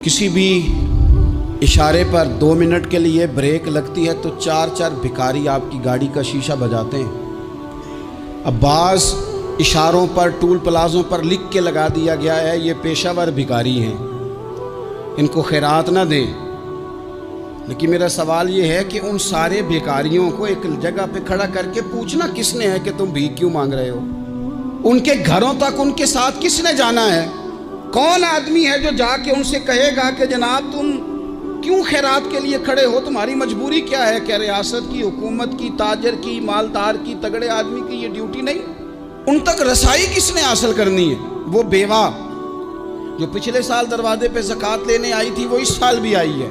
किसी भी इशारे पर 2 मिनट के लिए ब्रेक लगती है तो 4 भिखारी आपकी गाड़ी का शीशा बजाते हैं। अब बाज़ इशारों पर टूल प्लाज़ों पर लिख के लगा दिया गया है ये पेशावर भिखारी हैं, इनको खैरात ना दें। लेकिन मेरा सवाल ये है कि उन सारे भिखारियों को एक जगह पे खड़ा करके पूछना किसने है कि तुम भीख क्यों मांग रहे हो? उनके घरों तक उनके साथ किसने जाना है? कौन आदमी है जो जाके उनसे कहेगा कि जनाब तुम क्यों खैरात के लिए खड़े हो, तुम्हारी मजबूरी क्या है? क्या रियासत की, हुकूमत की, ताजर की, मालदार की, तगड़े आदमी की ये ड्यूटी नहीं? उन तक रसाई किसने हासिल करनी है? वो बेवा जो पिछले साल दरवाजे पे ज़कात लेने आई थी वो इस साल भी आई है।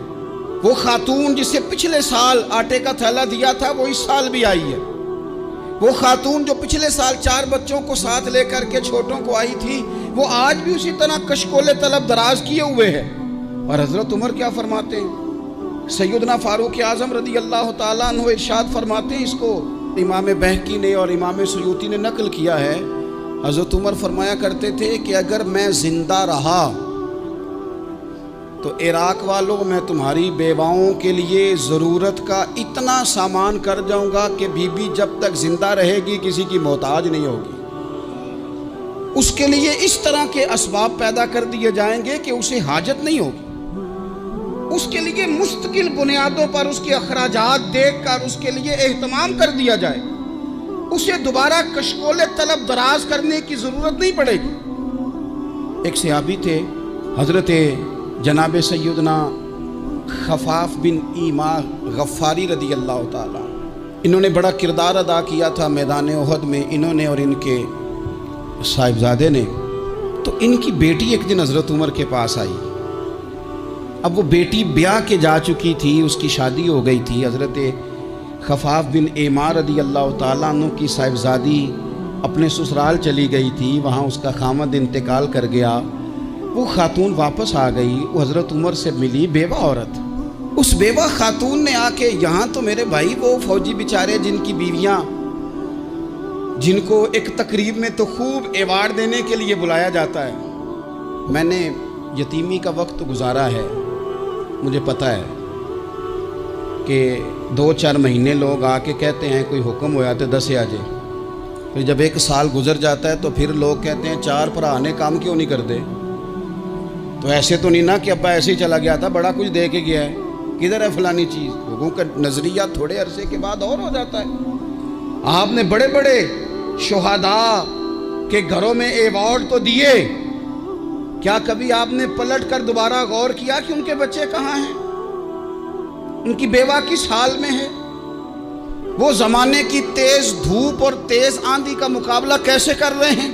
वो खातून जिसे पिछले साल आटे का थैला दिया था वो इस साल भी आई है। वो खातून जो पिछले साल 4 बच्चों को साथ लेकर के छोटों को आई थी वो आज भी उसी तरह कशकोले तलब दराज किए हुए है। और हज़रत उमर क्या फरमाते हैं? सैयदना फारूक आज़म रदी अल्लाह ताला अन्हु इरशाद फरमाते हैं, इसको इमाम बहकी ने और इमाम सुयूती ने नकल किया है। हज़रत उमर फरमाया करते थे कि अगर मैं ज़िंदा रहा तो इराक वालों मैं तुम्हारी बेवाओं के लिए ज़रूरत का इतना सामान कर जाऊंगा कि बीबी जब तक ज़िंदा रहेगी किसी की मोहताज नहीं होगी। उसके लिए इस तरह के असबाब पैदा कर दिए जाएंगे कि उसे हाजत नहीं होगी। उसके लिए मुस्तकिल बुनियादों पर उसके अखराजात देख कर उसके लिए एहतमाम कर दिया जाए। उसे दोबारा कशकोले तलब दराज करने की ज़रूरत नहीं पड़ेगी। एक सहाबी थे हज़रत जनाब सैयदना खफाफ बिन ईमा गफ़ारी रदी अल्लाह ताला। इन्होंने बड़ा किरदार अदा किया था मैदान उहद में, इन्होंने और इनके साहिबजादे ने। तो इनकी बेटी एक दिन हज़रत उमर के पास आई। अब वो बेटी ब्याह के जा चुकी थी, उसकी शादी हो गई थी। हज़रत खफाफ बिन ईमा रदी अल्लाह ताला अन्हु की साहिबजादी अपने ससुराल चली गई थी, वहाँ उसका खामद इंतकाल कर गया। वो खातून वापस आ गई, वो हज़रत उमर से मिली, बेवा औरत। उस बेवा खातून ने आके यहाँ तो मेरे भाई वो फौजी बेचारे जिनकी बीवियाँ, जिनको एक तकरीब में तो खूब एवार्ड देने के लिए बुलाया जाता है। मैंने यतीमी का वक्त गुजारा है, मुझे पता है कि 2-4 महीने लोग आके कहते हैं कोई हुक्म होया तो 10 आ जाए। फिर जब 1 साल गुजर जाता है तो फिर लोग कहते हैं 4 भरा ने काम क्यों नहीं करते। तो ऐसे तो नहीं ना कि अब्बा ऐसे ही चला गया था, बड़ा कुछ दे के गया है, किधर है फलानी चीज़। लोगों का नज़रिया थोड़े अरसे के बाद और हो जाता है। आपने बड़े बड़े शुहदा के घरों में एवार्ड तो दिए, क्या कभी आपने पलट कर दोबारा गौर किया कि उनके बच्चे कहाँ हैं, उनकी बेवा किस हाल में है? वो ज़माने की तेज़ धूप और तेज़ आंधी का मुकाबला कैसे कर रहे हैं?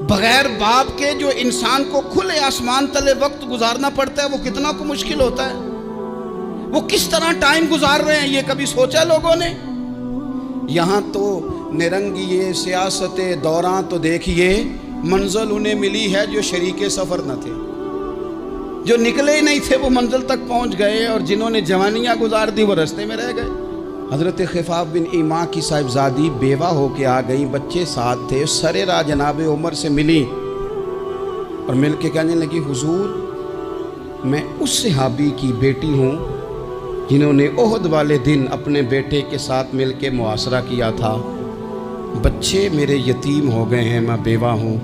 बगैर बाप के जो इंसान को खुले आसमान तले वक्त गुजारना पड़ता है वो कितना को मुश्किल होता है। वो किस तरह टाइम गुजार रहे हैं ये कभी सोचा लोगों ने? यहाँ तो निरंगी सियासत दौरान तो देखिए मंजिल उन्हें मिली है जो शरीके सफ़र न थे, जो निकले ही नहीं थे वो मंजिल तक पहुँच गए, और जिन्होंने जवानियाँ गुजार दी वो रास्ते में रह गए। हज़रत खफाफ बिन ईमा की साहिबजादी बेवा होके आ गई, बच्चे साथ थे, सरेरा जनाब उमर से मिली और मिल के कहने लगी हुजूर मैं उस सहाबी की बेटी हूँ जिन्होंने ओहद वाले दिन अपने बेटे के साथ मिल के मुआसरा किया था। बच्चे मेरे यतीम हो गए हैं, मैं बेवा हूँ।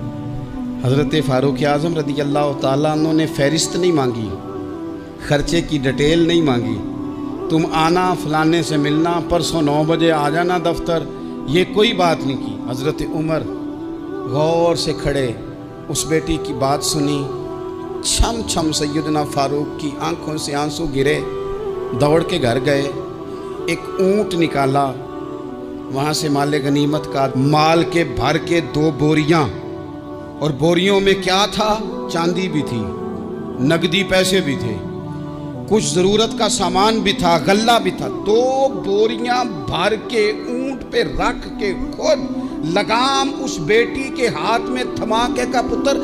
हज़रत फारूक आज़म रदी अल्लाह ताला अन्हु ने फ़हरिस्त नहीं मांगी, ख़र्चे की डिटेल नहीं मांगी, तुम आना फलाने से मिलना, परसों 9 बजे आ जाना दफ्तर, ये कोई बात नहीं की। हज़रत उमर गौर से खड़े उस बेटी की बात सुनी, छम छम सैयदना फारूक की आंखों से आंसू गिरे, दौड़ के घर गए, एक ऊंट निकाला, वहाँ से माले गनीमत का माल के भर के 2 बोरियाँ, और बोरियों में क्या था? चांदी भी थी, नकदी पैसे भी थे, कुछ ज़रूरत का सामान भी था, गल्ला भी था। 2 बोरियां भर के ऊंट पे रख के खुद लगाम उस बेटी के हाथ में थमा के का पुत्र